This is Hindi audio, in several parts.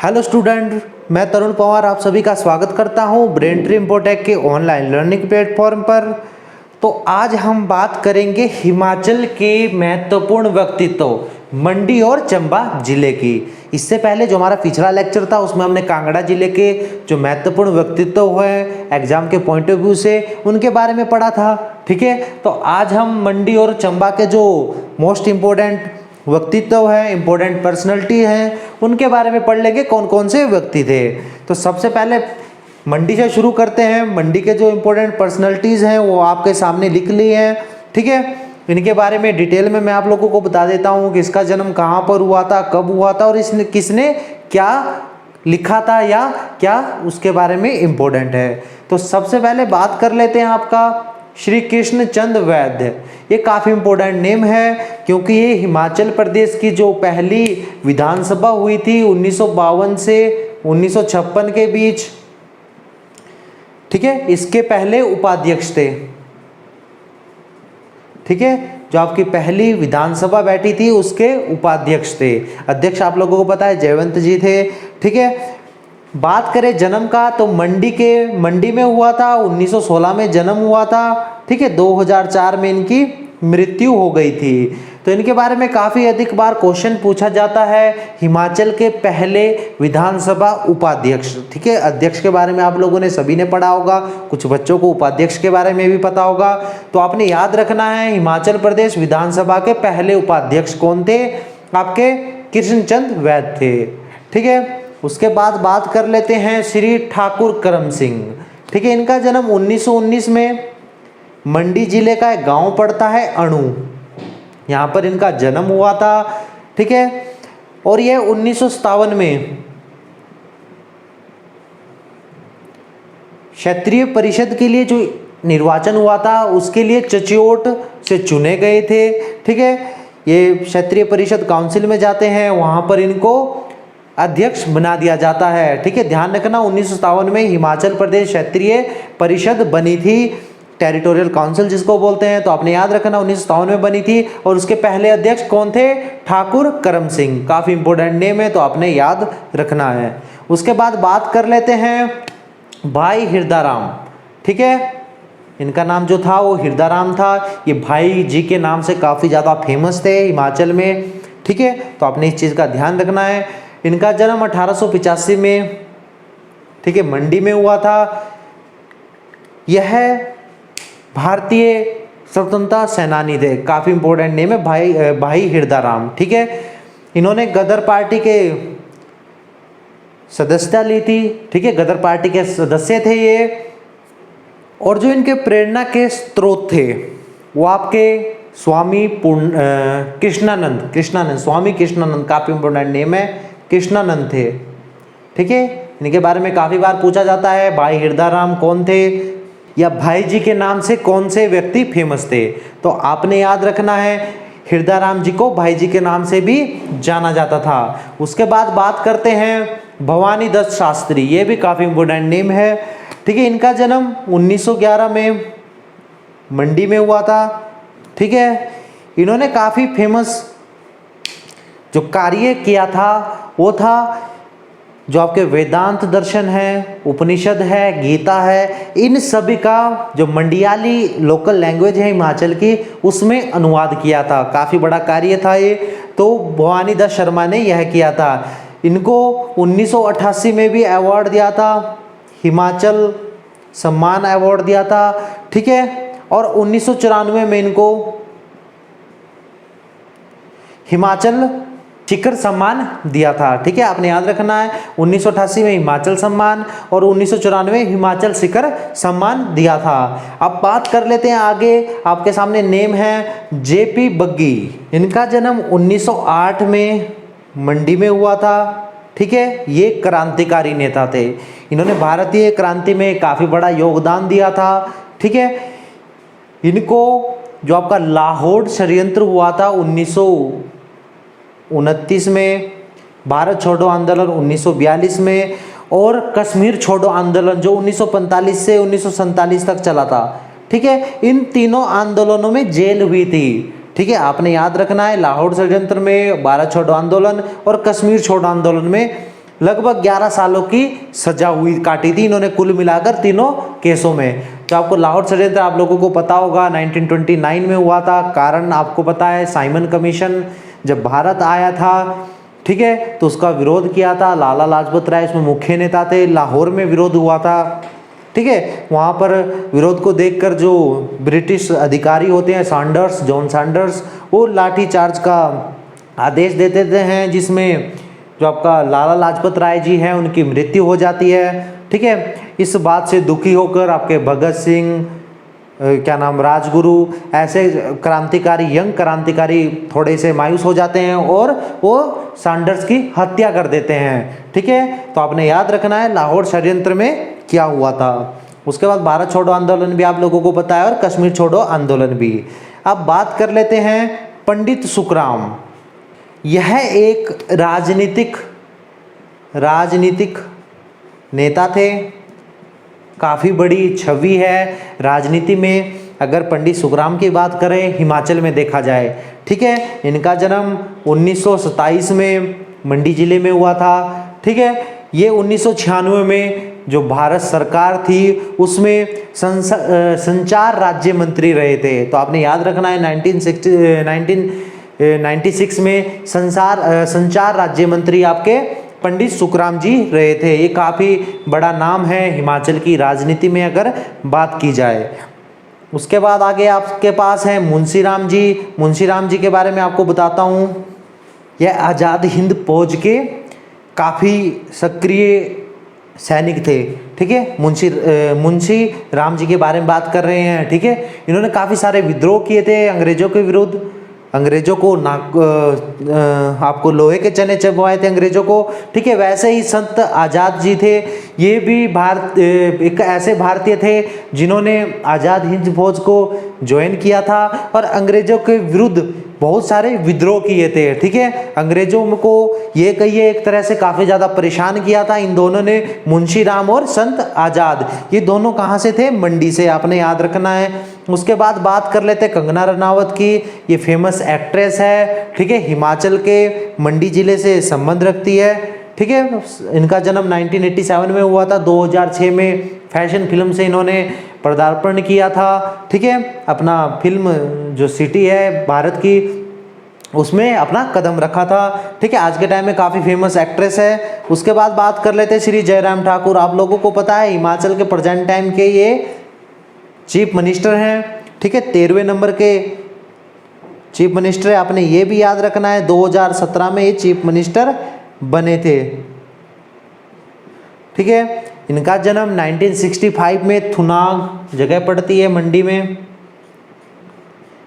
हेलो स्टूडेंट, मैं तरुण पवार आप सभी का स्वागत करता हूं ब्रेन ट्री इन्फोटेक के ऑनलाइन लर्निंग प्लेटफॉर्म पर। तो आज हम बात करेंगे हिमाचल के महत्वपूर्ण व्यक्तित्व मंडी और चंबा जिले की। इससे पहले जो हमारा पिछला लेक्चर था उसमें हमने कांगड़ा जिले के जो महत्वपूर्ण व्यक्तित्व है एग्जाम के पॉइंट ऑफ व्यू से उनके बारे में पढ़ा था। ठीक है, तो आज हम मंडी और चंबा के जो मोस्ट इम्पोर्टेंट व्यक्तित्व है, इंपॉर्टेंट पर्सनैलिटी हैं, उनके बारे में पढ़ लेंगे कौन कौन से व्यक्ति थे। तो सबसे पहले मंडी से शुरू करते हैं। मंडी के जो इंपॉर्टेंट पर्सनैलिटीज़ हैं वो आपके सामने लिख ली हैं। ठीक है, इनके बारे में डिटेल में मैं आप लोगों को बता देता हूँ कि इसका जन्म कहाँ पर हुआ था, कब हुआ था और इसने किसने क्या लिखा था या क्या उसके बारे में इम्पोर्टेंट है। तो सबसे पहले बात कर लेते हैं आपका श्री कृष्ण चंद वैद्य। ये काफ़ी इम्पोर्टेंट नेम है क्योंकि ये हिमाचल प्रदेश की जो पहली विधानसभा हुई थी 1952 से 1956 के बीच, ठीक है, इसके पहले उपाध्यक्ष थे। ठीक है, जो आपकी पहली विधानसभा बैठी थी उसके उपाध्यक्ष थे। अध्यक्ष आप लोगों को पता है जयवंत जी थे। ठीक है, बात करें जन्म का तो मंडी में हुआ था, 1916 में जन्म हुआ था। ठीक है, 2004 में इनकी मृत्यु हो गई थी। तो इनके बारे में काफ़ी अधिक बार क्वेश्चन पूछा जाता है। हिमाचल के पहले विधानसभा उपाध्यक्ष। ठीक है, अध्यक्ष के बारे में आप लोगों ने सभी ने पढ़ा होगा, कुछ बच्चों को उपाध्यक्ष के बारे में भी पता होगा। तो आपने याद रखना है हिमाचल प्रदेश विधानसभा के पहले उपाध्यक्ष कौन थे, आपके कृष्णचंद वैद्य थे। ठीक है, उसके बाद बात कर लेते हैं श्री ठाकुर करम सिंह। ठीक है, इनका जन्म 1919 में मंडी जिले का एक गांव पड़ता है अणु, यहाँ पर इनका जन्म हुआ था। ठीक है, और यह 1957 में क्षेत्रीय परिषद के लिए जो निर्वाचन हुआ था उसके लिए चच्योट से चुने गए थे। ठीक है, ये क्षेत्रीय परिषद काउंसिल में जाते हैं, वहां पर इनको अध्यक्ष बना दिया जाता है। ठीक है, ध्यान रखना 1957 में हिमाचल प्रदेश क्षेत्रीय परिषद बनी थी, टेरिटोरियल काउंसिल जिसको बोलते हैं। तो आपने याद रखना 1957 में बनी थी और उसके पहले अध्यक्ष कौन थे, ठाकुर करम सिंह। काफ़ी इंपॉर्टेंट नेम है तो आपने याद रखना है। उसके बाद बात कर लेते हैं भाई हिरदाराम। ठीक है, इनका नाम जो था वो हिरदाराम था। ये भाई जी के नाम से काफ़ी ज़्यादा फेमस थे हिमाचल में। ठीक है, तो आपने इस चीज़ का ध्यान रखना है। इनका जन्म 1885 में, ठीक है, मंडी में हुआ था। यह भारतीय स्वतंत्रता सेनानी थे। काफ़ी इंपॉर्टेंट नेम है भाई हिरदाराम। ठीक है, इन्होंने गदर पार्टी के सदस्यता ली थी। ठीक है, गदर पार्टी के सदस्य थे ये। और जो इनके प्रेरणा के स्रोत थे वो आपके स्वामी कृष्णानंद स्वामी कृष्णानंद, काफ़ी इंपॉर्टेंट नेम है, कृष्णानंद थे। ठीक है, इनके बारे में काफ़ी बार पूछा जाता है भाई हिरदाराम कौन थे या भाई जी के नाम से कौन से व्यक्ति फेमस थे। तो आपने याद रखना है हिरदाराम जी को भाई जी के नाम से भी जाना जाता था। उसके बाद बात करते हैं भवानी दत्त शास्त्री। ये भी काफ़ी इंपॉर्टेंट नेम है। ठीक है, इनका जन्म 1911 में मंडी में हुआ था। ठीक है, इन्होंने काफ़ी फेमस जो कार्य किया था वो था जो आपके वेदांत दर्शन है, उपनिषद है, गीता है, इन सभी का जो मंडियाली लोकल लैंग्वेज है हिमाचल की उसमें अनुवाद किया था। काफ़ी बड़ा कार्य था ये। तो भवानी दत्त शर्मा ने यह किया था। इनको 1988 में भी अवार्ड दिया था, हिमाचल सम्मान अवार्ड दिया था। ठीक है, और 1994 में इनको हिमाचल शिखर सम्मान दिया था। ठीक है, आपने याद रखना है 1988 में हिमाचल सम्मान और 1994 हिमाचल शिखर सम्मान दिया था। अब बात कर लेते हैं आगे। आपके सामने नेम है जेपी बग्गी। इनका जन्म 1908 में मंडी में हुआ था। ठीक है, ये क्रांतिकारी नेता थे। इन्होंने भारतीय क्रांति में काफ़ी बड़ा योगदान दिया था। ठीक है, इनको जो आपका लाहौर षड्यंत्र हुआ था 1929 में, भारत छोड़ो आंदोलन 1942 में और कश्मीर छोड़ो आंदोलन जो 1945 से 1947 तक चला था। ठीक है, इन तीनों आंदोलनों में जेल हुई थी। ठीक है, आपने याद रखना है लाहौर षड्यंत्र में, भारत छोड़ो आंदोलन और कश्मीर छोड़ो आंदोलन में लगभग 11 सालों की सजा हुई काटी थी इन्होंने कुल मिलाकर तीनों केसों में। तो आपको लाहौर षड्यंत्र आप लोगों को पता होगा 1929 में हुआ था। कारण आपको पता है, साइमन कमीशन जब भारत आया था, ठीक है, तो उसका विरोध किया था। लाला लाजपत राय इसमें मुख्य नेता थे। लाहौर में विरोध हुआ था, ठीक है। वहाँ पर विरोध को देखकर जो ब्रिटिश अधिकारी होते हैं, सैंडर्स, जॉन सैंडर्स, वो लाठी चार्ज का आदेश दे देते हैं, जिसमें जो आपका लाला लाजपत राय जी हैं उनकी मृत्यु हो जाती है, ठीक है। इस बात से दुखी होकर आपके भगत सिंह, क्या नाम, राजगुरु, ऐसे क्रांतिकारी, यंग क्रांतिकारी थोड़े से मायूस हो जाते हैं और वो सैंडर्स की हत्या कर देते हैं, ठीक है। तो आपने याद रखना है लाहौर षड्यंत्र में क्या हुआ था। उसके बाद भारत छोड़ो आंदोलन भी आप लोगों को पता है और कश्मीर छोड़ो आंदोलन भी। अब बात कर लेते हैं पंडित सुखराम। यह एक राजनीतिक नेता थे, काफ़ी बड़ी छवि है राजनीति में। अगर पंडित सुखराम की बात करें हिमाचल में देखा जाए, ठीक है, इनका जन्म 1927 में मंडी जिले में हुआ था, ठीक है। ये 1996 में जो भारत सरकार थी उसमें संचार राज्य मंत्री रहे थे। तो आपने याद रखना है 1996 में संचार राज्य मंत्री आपके पंडित सुखराम जी रहे थे। ये काफ़ी बड़ा नाम है हिमाचल की राजनीति में अगर बात की जाए। उसके बाद आगे आपके पास है मुंशी राम जी। मुंशी राम जी के बारे में आपको बताता हूँ, यह आज़ाद हिंद फौज के काफ़ी सक्रिय सैनिक थे, ठीक है। मुंशी राम जी के बारे में बात कर रहे हैं, ठीक है। इन्होंने काफ़ी सारे विद्रोह किए थे अंग्रेजों के विरुद्ध। अंग्रेजों को आपको लोहे के चने चबवाए थे अंग्रेजों को, ठीक है। वैसे ही संत आज़ाद जी थे, ये भी एक ऐसे भारतीय थे जिन्होंने आज़ाद हिंद फौज को ज्वाइन किया था और अंग्रेजों के विरुद्ध बहुत सारे विद्रोह किए थे, ठीक है। अंग्रेजों को ये कहिए एक तरह से काफ़ी ज़्यादा परेशान किया था इन दोनों ने, मुंशी राम और संत आज़ाद। ये दोनों कहाँ से थे? मंडी से, आपने याद रखना है। उसके बाद बात कर लेते हैं कंगना रनावत की। ये फेमस एक्ट्रेस है, ठीक है, हिमाचल के मंडी जिले से संबंध रखती है, ठीक है। इनका जन्म 1987 में हुआ था। 2006 में फैशन फिल्म से इन्होंने पदार्पण किया था, ठीक है। अपना फिल्म जो सिटी है भारत की उसमें अपना कदम रखा था, ठीक है। आज के टाइम में काफ़ी फेमस एक्ट्रेस है। उसके बाद बात कर लेते हैं श्री जयराम ठाकुर। आप लोगों को पता है हिमाचल के प्रेजेंट टाइम के ये चीफ मिनिस्टर हैं, ठीक है। 13वें नंबर के चीफ मिनिस्टर है। आपने ये भी याद रखना है 2017 में ये चीफ मिनिस्टर बने थे, ठीक है। इनका जन्म 1965 में थुनाग जगह पड़ती है मंडी में,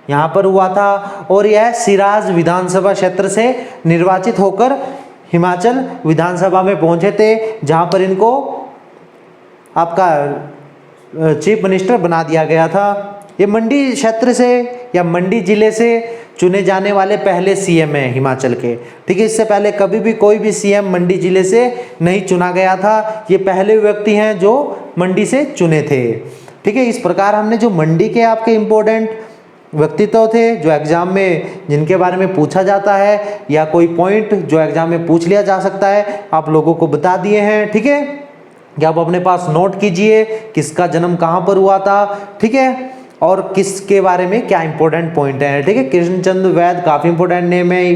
यहाँ पर हुआ था। और यह सिराज विधानसभा क्षेत्र से निर्वाचित होकर हिमाचल विधानसभा में पहुँचे थे, जहाँ पर इनको आपका चीफ मिनिस्टर बना दिया गया था। ये मंडी क्षेत्र से या मंडी जिले से चुने जाने वाले पहले सीएम हैं हिमाचल के, ठीक है। इससे पहले कभी भी कोई भी सीएम मंडी जिले से नहीं चुना गया था। ये पहले व्यक्ति हैं जो मंडी से चुने थे, ठीक है। इस प्रकार हमने जो मंडी के आपके इम्पोर्टेंट व्यक्तित्व थे जो एग्जाम में जिनके बारे में पूछा जाता है या कोई पॉइंट जो एग्जाम में पूछ लिया जा सकता है, आप लोगों को बता दिए हैं, ठीक है। कि आप अपने पास नोट कीजिए किसका जन्म कहाँ पर हुआ था, ठीक है, और किसके बारे में क्या इंपॉर्टेंट पॉइंट है, ठीक है। कृष्णचंद्र वैद काफ़ी इंपॉर्टेंट नेम है,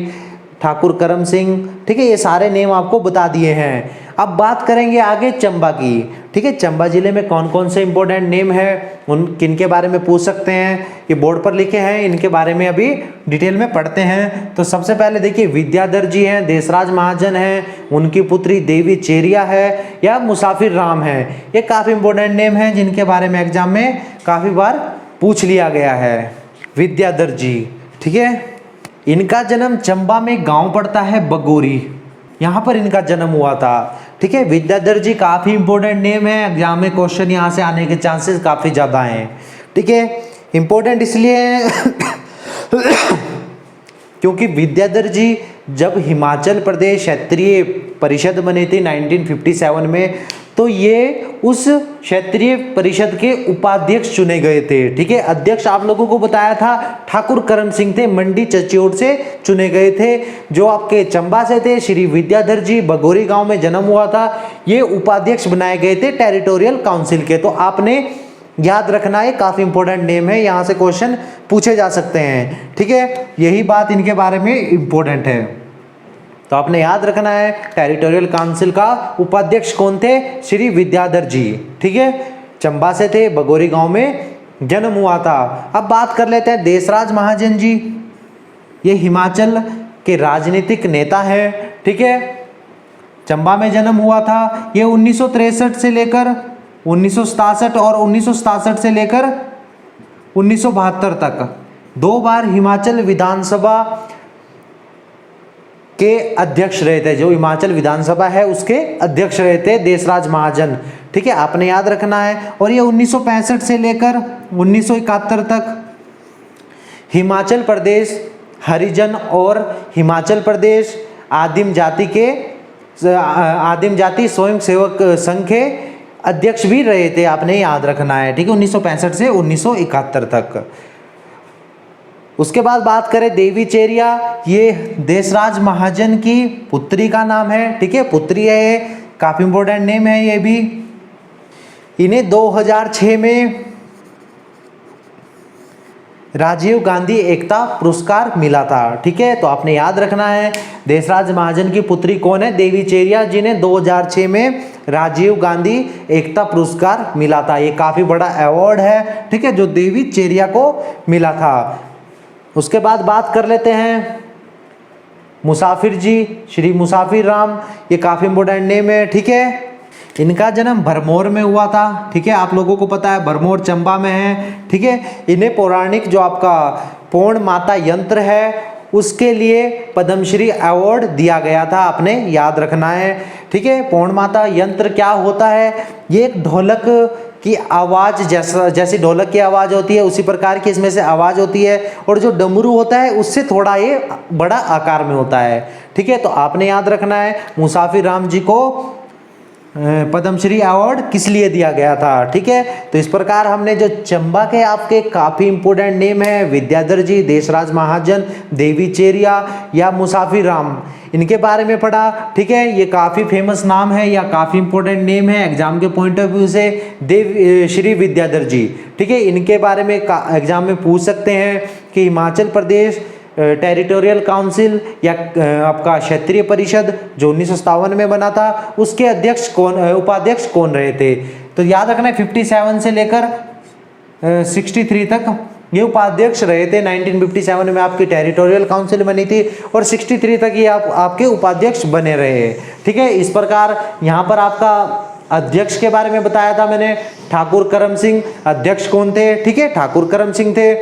ठाकुर करम सिंह, ठीक है। ये सारे नेम आपको बता दिए हैं। अब बात करेंगे आगे चंबा की, ठीक है। चंबा जिले में कौन कौन से इंपॉर्टेंट नेम है, उन किनके बारे में पूछ सकते हैं, ये बोर्ड पर लिखे हैं, इनके बारे में अभी डिटेल में पढ़ते हैं। तो सबसे पहले देखिए विद्याधर जी हैं, देशराज महाजन हैं, उनकी पुत्री देवी चेरिया है या मुसाफिर राम है। ये काफ़ी इंपॉर्टेंट नेम हैं जिनके बारे में एग्जाम में काफ़ी बार पूछ लिया गया है। विद्याधर जी, ठीक है। इनका जन्म चंबा में गांव पड़ता है बगोरी, यहाँ पर इनका जन्म हुआ था, ठीक है। विद्याधर जी काफ़ी इंपॉर्टेंट नेम है, एग्जाम में क्वेश्चन यहाँ से आने के चांसेस काफ़ी ज़्यादा हैं, ठीक है। इंपॉर्टेंट इसलिए क्योंकि विद्याधर जी जब हिमाचल प्रदेश क्षेत्रीय परिषद बनी थी 1957 में, तो ये उस क्षेत्रीय परिषद के उपाध्यक्ष चुने गए थे। ठीक है, अध्यक्ष आप लोगों को बताया था ठाकुर करम सिंह थे, मंडी चच्योट से चुने गए थे। जो आपके चंबा से थे श्री विद्याधर जी, बगोरी गांव में जन्म हुआ था, ये उपाध्यक्ष बनाए गए थे टेरिटोरियल काउंसिल के। तो आपने याद रखना है, काफी इंपॉर्टेंट नेम है, यहाँ से क्वेश्चन पूछे जा सकते हैं। ठीक है, यही बात इनके बारे में इंपॉर्टेंट है, तो आपने याद रखना है टेरिटोरियल काउंसिल का उपाध्यक्ष कौन थे, श्री विद्याधर जी। ठीक है, चंबा से थे, बगोरी गांव में जन्म हुआ था। अब बात कर लेते हैं देशराज महाजन जी, ये हिमाचल के राजनीतिक नेता है। ठीक है, चंबा में जन्म हुआ था। ये 1963 से लेकर 1967 और 1967 से लेकर 1972 तक 2 बार हिमाचल विधानसभा के अध्यक्ष रहे थे। जो हिमाचल विधानसभा है उसके अध्यक्ष रहे थे देशराज महाजन। ठीक है, आपने याद रखना है। और ये 1965 से लेकर 1971 तक हिमाचल प्रदेश हरिजन और हिमाचल प्रदेश आदिम जाति स्वयं सेवक संघ के अध्यक्ष भी रहे थे, आपने याद रखना है। ठीक है, 1965 से 1971 तक। उसके बाद बात करें देवी चेरिया, ये देशराज महाजन की पुत्री का नाम है। ठीक है, पुत्री है ये, काफी इंपॉर्टेंट नेम है ये भी। इन्हें 2006 में राजीव गांधी एकता पुरस्कार मिला था। ठीक है, तो आपने याद रखना है देशराज महाजन की पुत्री कौन है, देवी चेरिया, जिन्हें 2006 में राजीव गांधी एकता पुरस्कार मिला था। ये काफी बड़ा अवार्ड है, ठीक है, जो देवी चेरिया को मिला था। उसके बाद बात कर लेते हैं मुसाफिर जी, श्री मुसाफिर राम, ये काफी इंपॉर्टेंट नेम है। ठीक है, इनका जन्म भरमौर में हुआ था। ठीक है, आप लोगों को पता है भरमौर चंबा में है। ठीक है, इन्हें पौराणिक जो आपका पौर्ण माता यंत्र है उसके लिए पद्मश्री अवार्ड दिया गया था, आपने याद रखना है। ठीक है, पौर्ण माता यंत्र क्या होता है, ये एक ढोलक की आवाज़ जैसी ढोलक की आवाज़ होती है उसी प्रकार की इसमें से आवाज़ होती है, और जो डमरू होता है उससे थोड़ा ये बड़ा आकार में होता है। ठीक है, तो आपने याद रखना है मुसाफिर राम जी को पद्मश्री अवार्ड किस लिए दिया गया था। ठीक है, तो इस प्रकार हमने जो चंबा के आपके काफ़ी इंपॉर्टेंट नेम है, विद्याधर जी, देशराज महाजन, देवी चेरिया या मुसाफिर राम, इनके बारे में पढ़ा। ठीक है, ये काफ़ी फेमस नाम है या काफ़ी इंपॉर्टेंट नेम है एग्जाम के पॉइंट ऑफ व्यू से, श्री विद्याधर जी। ठीक है, इनके बारे में एग्जाम में पूछ सकते हैं कि हिमाचल प्रदेश टेरिटोरियल काउंसिल या आपका क्षेत्रीय परिषद जो 1957 में बना था उसके अध्यक्ष कौन, उपाध्यक्ष कौन रहे थे। तो याद रखना है 57 से लेकर 63 तक ये उपाध्यक्ष रहे थे। 1957 में आपकी टेरिटोरियल काउंसिल बनी थी और 63 तक ये आपके उपाध्यक्ष बने रहे। ठीक है, इस प्रकार यहाँ पर आपका अध्यक्ष के बारे में बताया था मैंने, ठाकुर करम सिंह अध्यक्ष कौन थे। ठीक है, ठाकुर करम सिंह थे।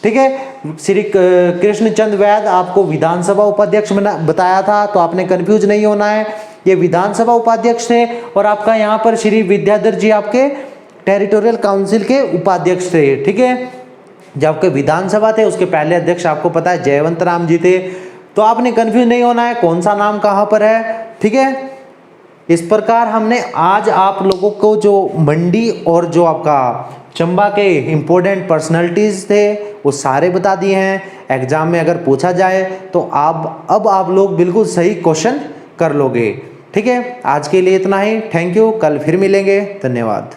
ठीक है, श्री कृष्णचंद वैद आपको विधानसभा उपाध्यक्ष बताया था, तो आपने कंफ्यूज नहीं होना है, ये विधानसभा उपाध्यक्ष थे। और आपका यहाँ पर श्री विद्याधर जी आपके टेरिटोरियल काउंसिल के उपाध्यक्ष थे। ठीक है, जब आपके विधानसभा थे उसके पहले अध्यक्ष आपको पता है जयवंत राम जी थे, तो आपने कंफ्यूज नहीं होना है कौन सा नाम कहाँ पर है। ठीक है, इस प्रकार हमने आज आप लोगों को जो मंडी और जो आपका चंबा के इम्पोर्टेंट पर्सनालिटीज़ थे वो सारे बता दिए हैं। एग्जाम में अगर पूछा जाए तो अब आप लोग बिल्कुल सही क्वेश्चन कर लोगे। ठीक है, आज के लिए इतना ही। थैंक यू, कल फिर मिलेंगे। धन्यवाद।